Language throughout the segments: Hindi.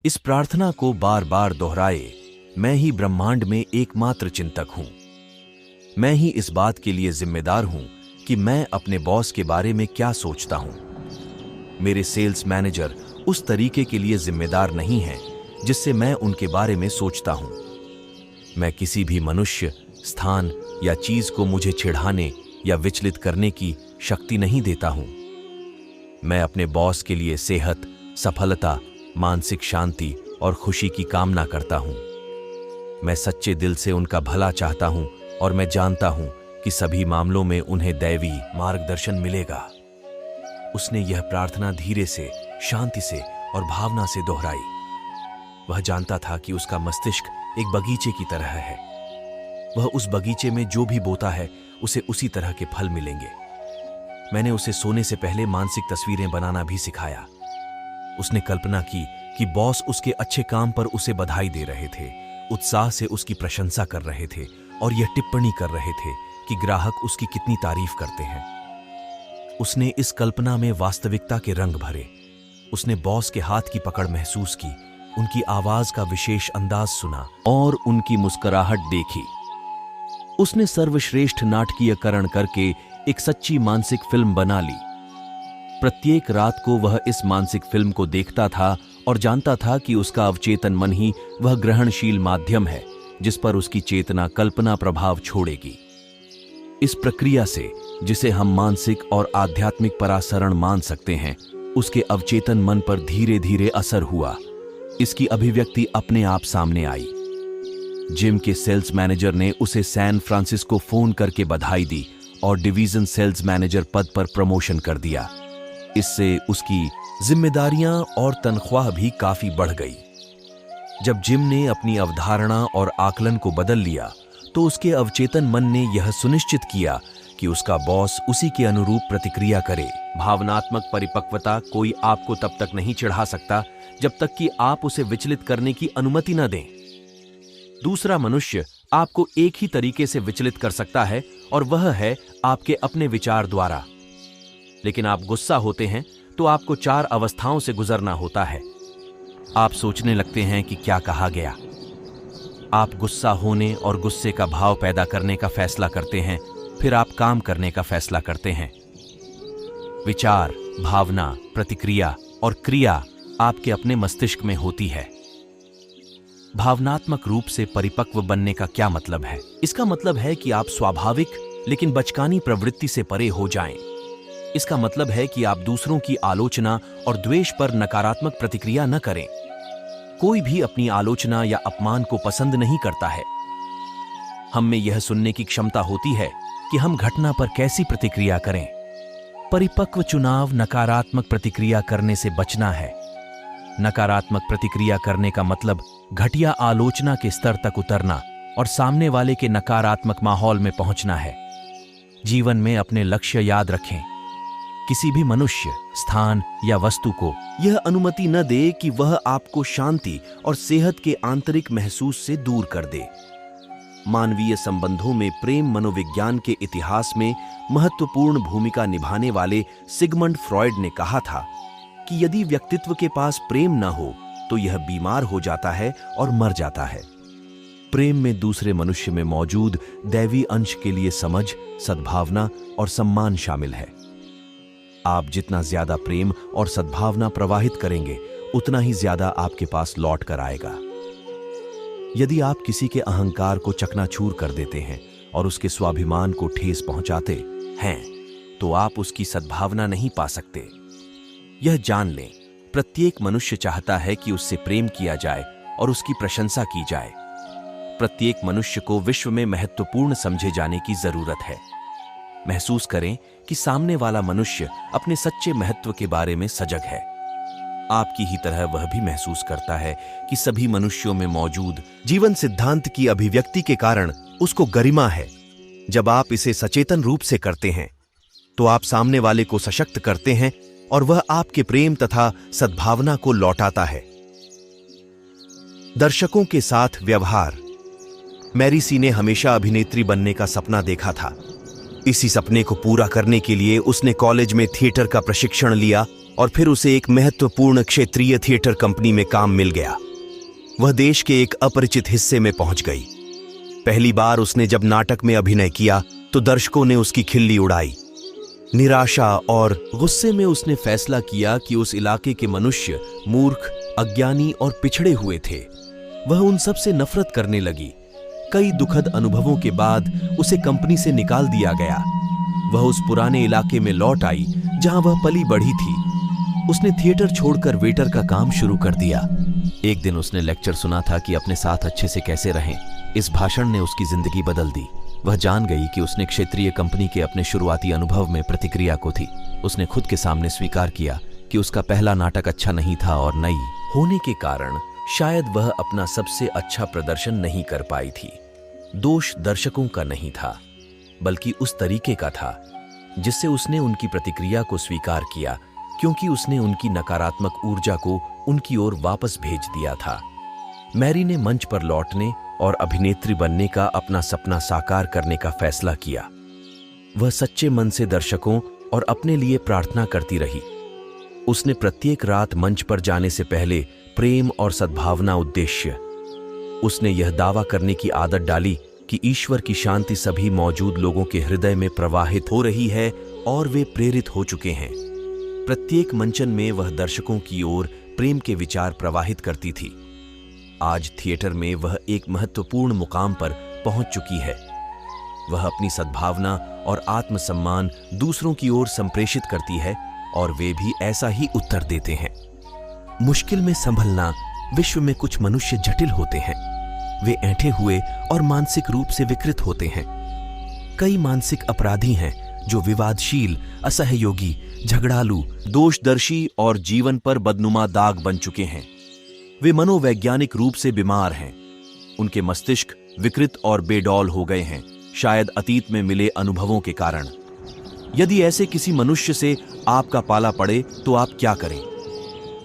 इस प्रार्थना को बार बार दोहराए, मैं ही ब्रह्मांड में एकमात्र चिंतक हूं। मैं ही इस बात के लिए जिम्मेदार हूं कि मैं अपने बॉस के बारे में क्या सोचता हूं। मेरे सेल्स मैनेजर उस तरीके के लिए जिम्मेदार नहीं हैं जिससे मैं उनके बारे में सोचता हूं। मैं किसी भी मनुष्य, स्थान या चीज को मुझे चिढ़ाने या विचलित करने की शक्ति नहीं देता हूं। मैं अपने बॉस के लिए सेहत, सफलता, मानसिक शांति और खुशी की कामना करता हूं। मैं सच्चे दिल से उनका भला चाहता हूं और मैं जानता हूं कि सभी मामलों में उन्हें दैवी मार्गदर्शन मिलेगा। उसने यह प्रार्थना धीरे से, शांति से और भावना से दोहराई। वह जानता था कि उसका मस्तिष्क एक बगीचे की तरह है। वह उस बगीचे में जो भी बोता है उसे उसी तरह के फल मिलेंगे। मैंने उसे सोने से पहले मानसिक तस्वीरें बनाना भी सिखाया। उसने कल्पना की कि बॉस उसके अच्छे काम पर उसे बधाई दे रहे थे, उत्साह से उसकी प्रशंसा कर रहे थे और यह टिप्पणी कर रहे थे कि ग्राहक उसकी कितनी तारीफ करते हैं। उसने इस कल्पना में वास्तविकता के रंग भरे। उसने बॉस के हाथ की पकड़ महसूस की, उनकी आवाज का विशेष अंदाज सुना और उनकी मुस्कुराहट देखी। उसने सर्वश्रेष्ठ नाटकीयकरण करके एक सच्ची मानसिक फिल्म बना ली। प्रत्येक रात को वह इस मानसिक फिल्म को देखता था और जानता था कि उसका अवचेतन मन ही वह ग्रहणशील माध्यम है जिस पर उसकी चेतना कल्पना प्रभाव छोड़ेगी। इस प्रक्रिया से, जिसे हम मानसिक और आध्यात्मिक परासरण मान सकते हैं, उसके अवचेतन मन पर धीरे धीरे असर हुआ। इसकी अभिव्यक्ति अपने आप सामने आई। जिम के सेल्स मैनेजर ने उसे सैन फ्रांसिस्को फोन करके बधाई दी और डिवीजन सेल्स मैनेजर पद पर प्रमोशन कर दिया। इससे उसकी जिम्मेदारियां और तनख्वाह भी काफी बढ़ गई। जब जिम ने अपनी अवधारणा और आकलन को बदल लिया तो उसके अवचेतन मन ने यह सुनिश्चित किया कि उसका बॉस उसी के अनुरूप प्रतिक्रिया करे। भावनात्मक परिपक्वता कोई आपको तब तक नहीं चिढ़ा सकता जब तक कि आप उसे विचलित करने की अनुमति न दें। दूसरा मनुष्य आपको एक ही तरीके से विचलित कर सकता है और वह है आपके अपने विचार द्वारा। लेकिन आप गुस्सा होते हैं तो आपको 4 अवस्थाओं से गुजरना होता है। आप सोचने लगते हैं कि क्या कहा गया। आप गुस्सा होने और गुस्से का भाव पैदा करने का फैसला करते हैं, फिर आप काम करने का फैसला करते हैं। विचार, भावना, प्रतिक्रिया और क्रिया आपके अपने मस्तिष्क में होती है। भावनात्मक रूप से परिपक्व बनने का क्या मतलब है? इसका मतलब है कि आप स्वाभाविक लेकिन बचकानी प्रवृत्ति से परे हो जाएं। इसका मतलब है कि आप दूसरों की आलोचना और द्वेष पर नकारात्मक प्रतिक्रिया न करें। कोई भी अपनी आलोचना या अपमान को पसंद नहीं करता है। हम में यह सुनने की क्षमता होती है कि हम घटना पर कैसी प्रतिक्रिया करें। परिपक्व चुनाव नकारात्मक प्रतिक्रिया करने से बचना है। नकारात्मक प्रतिक्रिया करने का मतलब घटिया आलोचना के स्तर तक उतरना और सामने वाले के नकारात्मक माहौल में पहुंचना है। जीवन में अपने लक्ष्य याद रखें। किसी भी मनुष्य, स्थान या वस्तु को यह अनुमति न दे कि वह आपको शांति और सेहत के आंतरिक महसूस से दूर कर दे। मानवीय संबंधों में प्रेम मनोविज्ञान के इतिहास में महत्वपूर्ण भूमिका निभाने वाले सिगमंड फ्रॉयड ने कहा था कि यदि व्यक्तित्व के पास प्रेम न हो तो यह बीमार हो जाता है और मर जाता है। प्रेम में दूसरे मनुष्य में मौजूद दैवी अंश के लिए समझ, सद्भावना और सम्मान शामिल है। आप जितना ज्यादा प्रेम और सद्भावना प्रवाहित करेंगे, उतना ही ज्यादा आपके पास लौट कर आएगा। यदि आप किसी के अहंकार को चकनाचूर कर देते हैं और उसके स्वाभिमान को ठेस पहुंचाते हैं, तो आप उसकी सद्भावना नहीं पा सकते। यह जान लें, प्रत्येक मनुष्य चाहता है कि उससे प्रेम किया जाए और उसकी प्रशंसा की जाए। प्रत्येक मनुष्य को विश्व में महत्वपूर्ण समझे जाने की जरूरत है। महसूस करें कि सामने वाला मनुष्य अपने सच्चे महत्व के बारे में सजग है। आपकी ही तरह वह भी महसूस करता है कि सभी मनुष्यों में मौजूद जीवन सिद्धांत की अभिव्यक्ति के कारण उसको गरिमा है। जब आप इसे सचेतन रूप से करते हैं तो आप सामने वाले को सशक्त करते हैं और वह आपके प्रेम तथा सद्भावना को लौटाता है। दर्शकों के साथ व्यवहार। मैरी सी ने हमेशा अभिनेत्री बनने का सपना देखा था। इसी सपने को पूरा करने के लिए उसने कॉलेज में थिएटर का प्रशिक्षण लिया और फिर उसे एक महत्वपूर्ण क्षेत्रीय थिएटर कंपनी में काम मिल गया। वह देश के एक अपरिचित हिस्से में पहुंच गई। पहली बार उसने जब नाटक में अभिनय किया तो दर्शकों ने उसकी खिल्ली उड़ाई। निराशा और गुस्से में उसने फैसला किया कि उस इलाके के मनुष्य मूर्ख, अज्ञानी और पिछड़े हुए थे। वह उन सब से नफरत करने लगी। कई दुखद अनुभवों के बाद उसे कंपनी से निकाल दिया गया। वह उस पुराने इलाके में लौट आई जहां वह पली बढ़ी थी। उसने थिएटर छोड़कर वेटर का काम शुरू कर दिया। एक दिन उसने लेक्चर सुना था कि अपने साथ अच्छे से कैसे रहें। इस भाषण ने उसकी जिंदगी बदल दी। वह जान गई कि उसने क्षेत्रीय कंपनी के अपने शुरुआती अनुभव में प्रतिक्रिया को थी। उसने खुद के सामने स्वीकार किया कि उसका पहला नाटक अच्छा नहीं था और नई होने के कारण शायद वह अपना सबसे अच्छा प्रदर्शन नहीं कर पाई थी। दोष दर्शकों का नहीं था, बल्कि उस तरीके का था जिससे उसने उनकी प्रतिक्रिया को स्वीकार किया, क्योंकि उसने उनकी नकारात्मक ऊर्जा को उनकी ओर वापस भेज दिया था। मैरी ने मंच पर लौटने और अभिनेत्री बनने का अपना सपना साकार करने का फैसला किया। वह सच्चे मन से दर्शकों और अपने लिए प्रार्थना करती रही। उसने प्रत्येक रात मंच पर जाने से पहले प्रेम और सद्भावना उद्देश्य। उसने यह दावा करने की आदत डाली कि ईश्वर की शांति सभी मौजूद लोगों के हृदय में प्रवाहित हो रही है और वे प्रेरित हो चुके हैं। प्रत्येक मंचन में वह दर्शकों की ओर प्रेम के विचार प्रवाहित करती थी। आज थिएटर में वह एक महत्वपूर्ण मुकाम पर पहुंच चुकी है। वह अपनी सद्भावना और आत्मसम्मान दूसरों की ओर संप्रेषित करती है और वे भी ऐसा ही उत्तर देते हैं। मुश्किल में संभलना। विश्व में कुछ मनुष्य जटिल होते हैं। वे ऐंठे हुए और मानसिक रूप से विकृत होते हैं। कई मानसिक अपराधी हैं जो विवादशील, असहयोगी, झगड़ालू, दोषदर्शी और जीवन पर बदनुमा दाग बन चुके हैं। वे मनोवैज्ञानिक रूप से बीमार हैं। उनके मस्तिष्क विकृत और बेडौल हो गए हैं, शायद अतीत में मिले अनुभवों के कारण। यदि ऐसे किसी मनुष्य से आपका पाला पड़े तो आप क्या करें?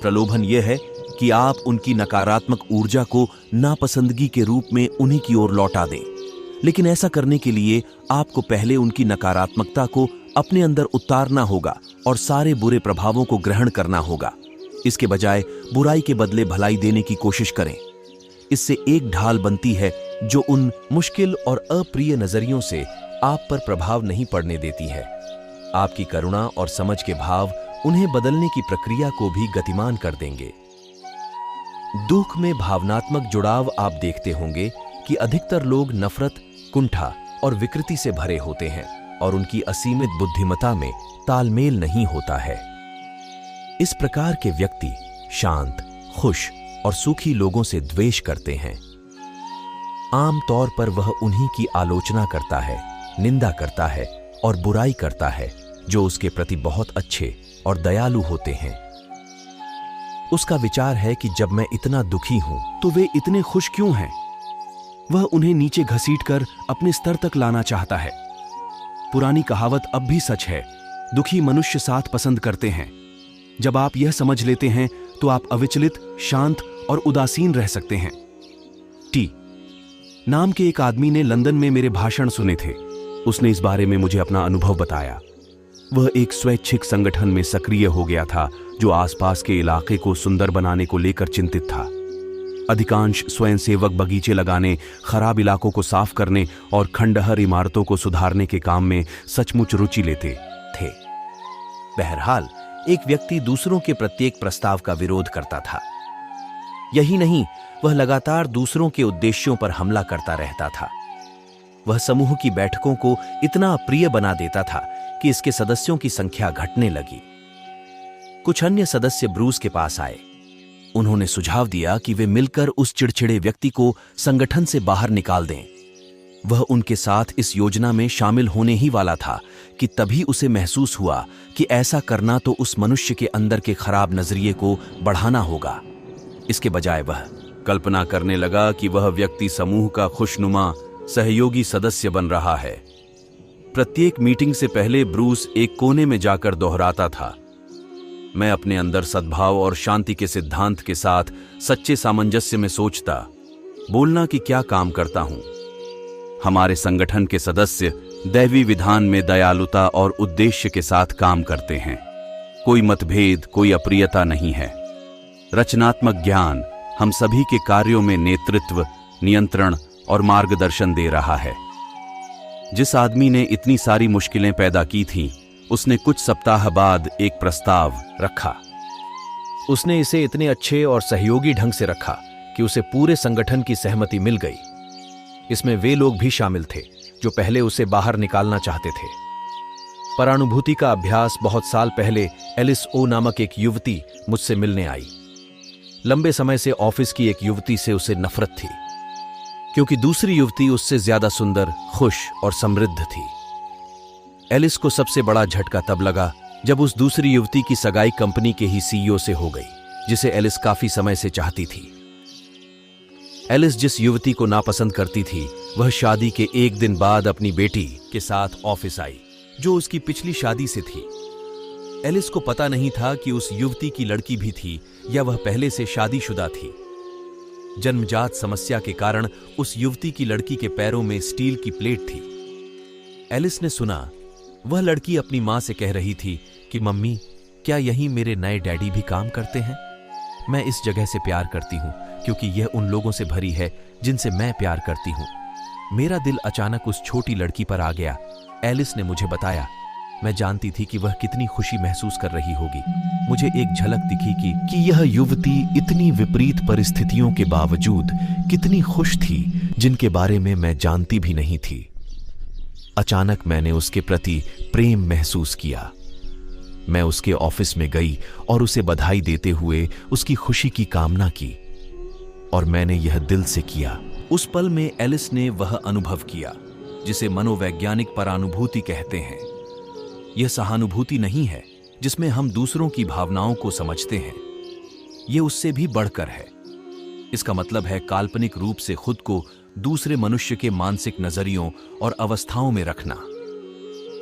प्रलोभन यह है कि आप उनकी नकारात्मक ऊर्जा को नापसंदगी के रूप में उन्हीं की ओर लौटा दें। लेकिन ऐसा करने के लिए आपको पहले उनकी नकारात्मकता को अपने अंदर उतारना होगा और सारे बुरे प्रभावों को ग्रहण करना होगा। इसके बजाय बुराई के बदले भलाई देने की कोशिश करें। इससे एक ढाल बनती है जो उन मुश्किल और अप्रिय नजरियों से आप पर प्रभाव नहीं पड़ने देती है। आपकी करुणा और समझ के भाव उन्हें बदलने की प्रक्रिया को भी गतिमान कर देंगे। दुख में भावनात्मक जुड़ाव। आप देखते होंगे कि अधिकतर लोग नफरत, कुंठा और विकृति से भरे होते हैं और उनकी असीमित बुद्धिमत्ता में तालमेल नहीं होता है। इस प्रकार के व्यक्ति शांत, खुश और सुखी लोगों से द्वेष करते हैं। आम तौर पर वह उन्हीं की आलोचना करता है, निंदा करता है और बुराई करता है जो उसके प्रति बहुत अच्छे और दयालु होते हैं। उसका विचार है कि जब मैं इतना दुखी हूं तो वे इतने खुश क्यों हैं? वह उन्हें नीचे घसीटकर अपने स्तर तक लाना चाहता है। पुरानी कहावत अब भी सच है, दुखी मनुष्य साथ पसंद करते हैं। जब आप यह समझ लेते हैं तो आप अविचलित, शांत और उदासीन रह सकते हैं। टी नाम के एक आदमी ने लंदन में मेरे भाषण सुने थे। उसने इस बारे में मुझे अपना अनुभव बताया। वह एक स्वैच्छिक संगठन में सक्रिय हो गया था जो आसपास के इलाके को सुंदर बनाने को लेकर चिंतित था। अधिकांश स्वयंसेवक बगीचे लगाने, खराब इलाकों को साफ करने और खंडहर इमारतों को सुधारने के काम में सचमुच रुचि लेते थे। बहरहाल, एक व्यक्ति दूसरों के प्रत्येक प्रस्ताव का विरोध करता था। यही नहीं, वह लगातार दूसरों के उद्देश्यों पर हमला करता रहता था। वह समूह की बैठकों को इतना अप्रिय बना देता था कि इसके सदस्यों की संख्या घटने लगी। कुछ अन्य सदस्य ब्रूस के पास आए। उन्होंने सुझाव दिया कि वे मिलकर उस चिड़चिड़े व्यक्ति को संगठन से बाहर निकाल दें। वह उनके साथ इस योजना में शामिल होने ही वाला था कि तभी उसे महसूस हुआ कि ऐसा करना तो उस मनुष्य के अंदर के खराब नजरिए को बढ़ाना होगा। इसके बजाय वह कल्पना करने लगा कि वह व्यक्ति समूह का खुशनुमा सहयोगी सदस्य बन रहा है। प्रत्येक मीटिंग से पहले ब्रूस एक कोने में जाकर दोहराता था, मैं अपने अंदर सद्भाव और शांति के सिद्धांत के साथ सच्चे सामंजस्य में सोचता, बोलना कि क्या काम करता हूं। हमारे संगठन के सदस्य दैवी विधान में दयालुता और उद्देश्य के साथ काम करते हैं। कोई मतभेद, कोई अप्रियता नहीं है। रचनात्मक ज्ञान हम सभी के कार्यों में नेतृत्व, नियंत्रण और मार्गदर्शन दे रहा है। जिस आदमी ने इतनी सारी मुश्किलें पैदा की थीं, उसने कुछ सप्ताह बाद एक प्रस्ताव रखा। उसने इसे इतने अच्छे और सहयोगी ढंग से रखा कि उसे पूरे संगठन की सहमति मिल गई। इसमें वे लोग भी शामिल थे जो पहले उसे बाहर निकालना चाहते थे। परानुभूति का अभ्यास बहुत साल पहले एलिस ओ नामक एक युवती मुझसे मिलने आई। लंबे समय से ऑफिस की एक युवती से उसे नफरत थी, क्योंकि दूसरी युवती उससे ज्यादा सुंदर, खुश और समृद्ध थी। एलिस को सबसे बड़ा झटका तब लगा जब उस दूसरी युवती की सगाई कंपनी के ही सीईओ से हो गई, जिसे एलिस काफी समय से चाहती थी। एलिस जिस युवती को नापसंद करती थी, वह शादी के एक दिन बाद अपनी बेटी के साथ ऑफिस आई, जो उसकी पिछली शादी से थी। एलिस को पता नहीं था कि उस युवती की लड़की भी थी या वह पहले से शादीशुदा थी। जन्मजात समस्या के कारण उस युवती की लड़की के पैरों में स्टील की प्लेट थी। एलिस ने सुना वह लड़की अपनी मां से कह रही थी कि मम्मी, क्या यहीं मेरे नए डैडी भी काम करते हैं? मैं इस जगह से प्यार करती हूं क्योंकि यह उन लोगों से भरी है जिनसे मैं प्यार करती हूं। मेरा दिल अचानक उस छोटी लड़की पर आ गया। एलिस ने मुझे बताया। मैं जानती थी कि वह कितनी खुशी महसूस कर रही होगी। मुझे एक झलक दिखी कि यह युवती इतनी विपरीत परिस्थितियों के बावजूद कितनी खुश थी, जिनके बारे में मैं जानती भी नहीं थी। अचानक मैंने उसके प्रति प्रेम महसूस किया। मैं उसके ऑफिस में गई और उसे बधाई देते हुए उसकी खुशी की कामना की, और मैंने यह दिल से किया। उस पल में एलिस ने वह अनुभव किया जिसे मनोवैज्ञानिक परानुभूति कहते हैं। यह सहानुभूति नहीं है जिसमें हम दूसरों की भावनाओं को समझते हैं। यह उससे भी बढ़कर है। इसका मतलब है काल्पनिक रूप से खुद को दूसरे मनुष्य के मानसिक नजरियों और अवस्थाओं में रखना।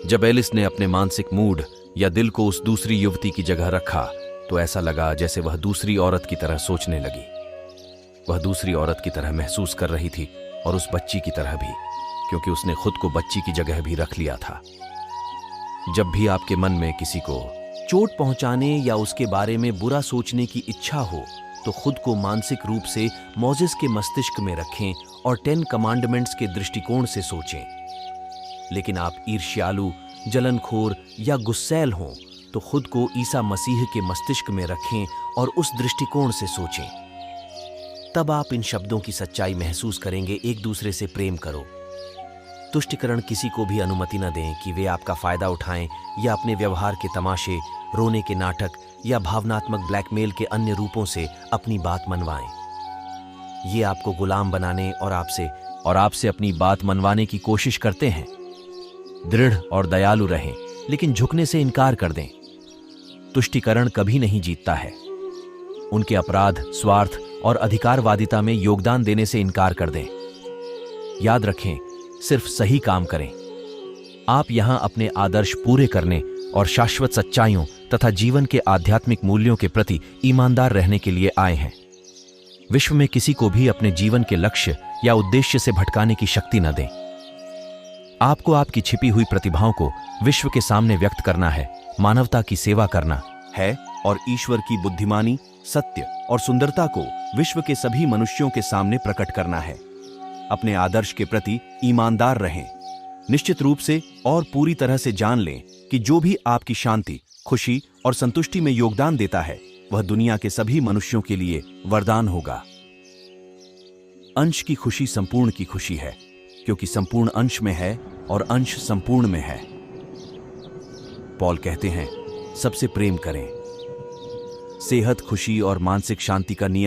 जब एलिस ने अपने मानसिक मूड या दिल को उस दूसरी युवती की जगह रखा, तो ऐसा लगा जैसे वह दूसरी औरत की तरह सोचने लगी। वह दूसरी औरत की तरह महसूस कर रही थी, और उस बच्ची की तरह भी, क्योंकि उसने खुद को बच्ची की जगह भी रख लिया था। जब भी आपके मन में किसी को चोट पहुंचाने या उसके बारे में बुरा सोचने की इच्छा हो, तो खुद को मानसिक रूप से मोजेस के मस्तिष्क में रखें और 10 कमांडमेंट्स के दृष्टिकोण से सोचें। लेकिन आप ईर्ष्यालु, जलनखोर या गुस्सैल हों, तो खुद को ईसा मसीह के मस्तिष्क में रखें और उस दृष्टिकोण से सोचें। तब आप इन शब्दों की सच्चाई महसूस करेंगे। एक दूसरे से प्रेम करो। तुष्टिकरण किसी को भी अनुमति न दें कि वे आपका फायदा उठाएं या अपने व्यवहार के तमाशे, रोने के नाटक या भावनात्मक ब्लैकमेल के अन्य रूपों से अपनी बात मनवाएं। ये आपको गुलाम बनाने और आपसे अपनी बात मनवाने की कोशिश करते हैं। दृढ़ और दयालु रहें, लेकिन झुकने से इनकार कर दें। तुष्टिकरण कभी नहीं जीतता है। उनके अपराध, स्वार्थ और अधिकारवादिता में योगदान देने से इनकार कर दें। याद रखें, सिर्फ सही काम करें। आप यहां अपने आदर्श पूरे करने और शाश्वत सच्चाइयों तथा जीवन के आध्यात्मिक मूल्यों के प्रति ईमानदार रहने के लिए आए हैं। विश्व में किसी को भी अपने जीवन के लक्ष्य या उद्देश्य से भटकाने की शक्ति न दें। आपको आपकी छिपी हुई प्रतिभाओं को विश्व के सामने व्यक्त करना है, मानवता की सेवा करना है और ईश्वर की बुद्धिमानी, सत्य और सुंदरता को विश्व के सभी मनुष्यों के सामने प्रकट करना है। अपने आदर्श के प्रति ईमानदार रहें। निश्चित रूप से और पूरी तरह से जान लें कि जो भी आपकी शांति, खुशी और संतुष्टि में योगदान देता है, वह दुनिया के सभी मनुष्यों के लिए वरदान होगा। अंश की खुशी संपूर्ण की खुशी है, क्योंकि संपूर्ण अंश में है और अंश संपूर्ण में है। पॉल कहते हैं, सबसे प्रेम करें। सेहत, खुशी और मानसिक शांति का नियम